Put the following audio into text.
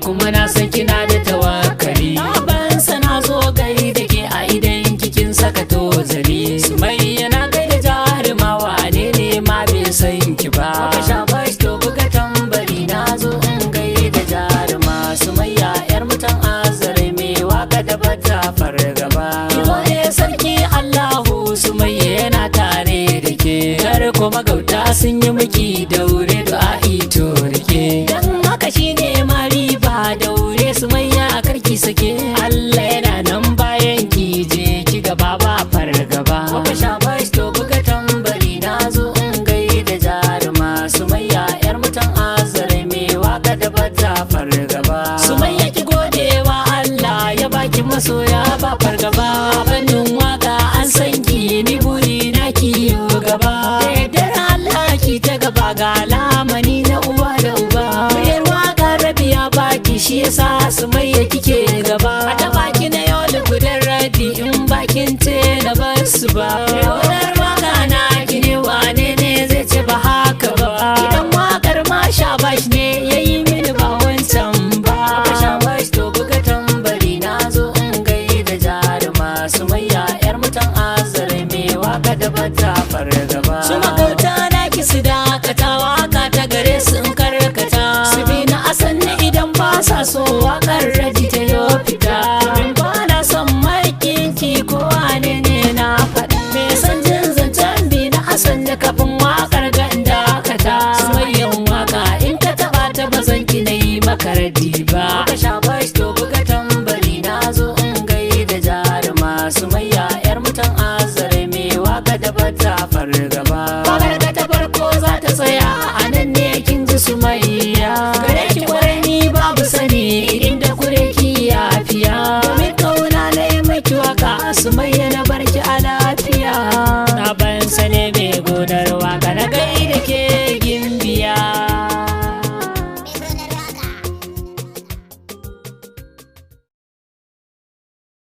kuma na san kina da tawakkali. Ban sana zo gai da ke a idan kikin saka tozali. Sumayya na kai da jarumawa ne ne ma bai san ki ba. Ka sha bashi to buga tambari na zo in gai da jaruma. Sumayya yar mutan azare me waka da bata fargaba. Kizo ne sarki Allahu Sumayya yana tare da ke. Kar ko magauta sun yi miki daure du'a'i to rike. Dan haka shine mari ba daure Sumayya karki sake. Allah yana nan bayan ki je ki gaba ba fargaba. Ka sha bashi to buga tambari na zo in gai da jaruma. Sumayya yar mutan azare me waka da bata fargaba. Sumayya ki godewa Allah ya baki masoya ba fargaba. Fannin waka an san ki ni buri na ki yo gaba. Da Allah ki ta gaba ga lamani na uwa da uba. Muryar waka rabi ya baki shi yasa Sumayya kike gaba. A ta baki na yau da gudan rabi in bakin te na basu ba. Yaunar waka na ki ne wane ne zai ce ba haka ba. Idan wakar ma sha bashi ne yayi mini ba wancan ba. Sha bashi to buga tambari na zo in gai da jaruma. Sumayya yar mutan azare me waka da bata fargaba. Su magauta na ki su dakata waka ta gare su in karkata. Su bi na asan ne idan ba sa so wakar raji ta yo fita. Min ba na son makinki ko wane ne na faɗa. Me san jin zancen bi na asan da kafin wakar ganda kata. Sumayyan waka in ka taɓa ta bazan ki na yi maka radi ba. Ka sha bashi to buga tambari na zo in gai da jaruma. Sumayya yar mutan azare me waka da bata fargaba. Wakar ka ta farko za ta tsaya a nan ne kin ji Sumayya. Gare ki kwarai ni babu sani inda kure ki yafiya. Domin kauna na yi maki waka Sumayya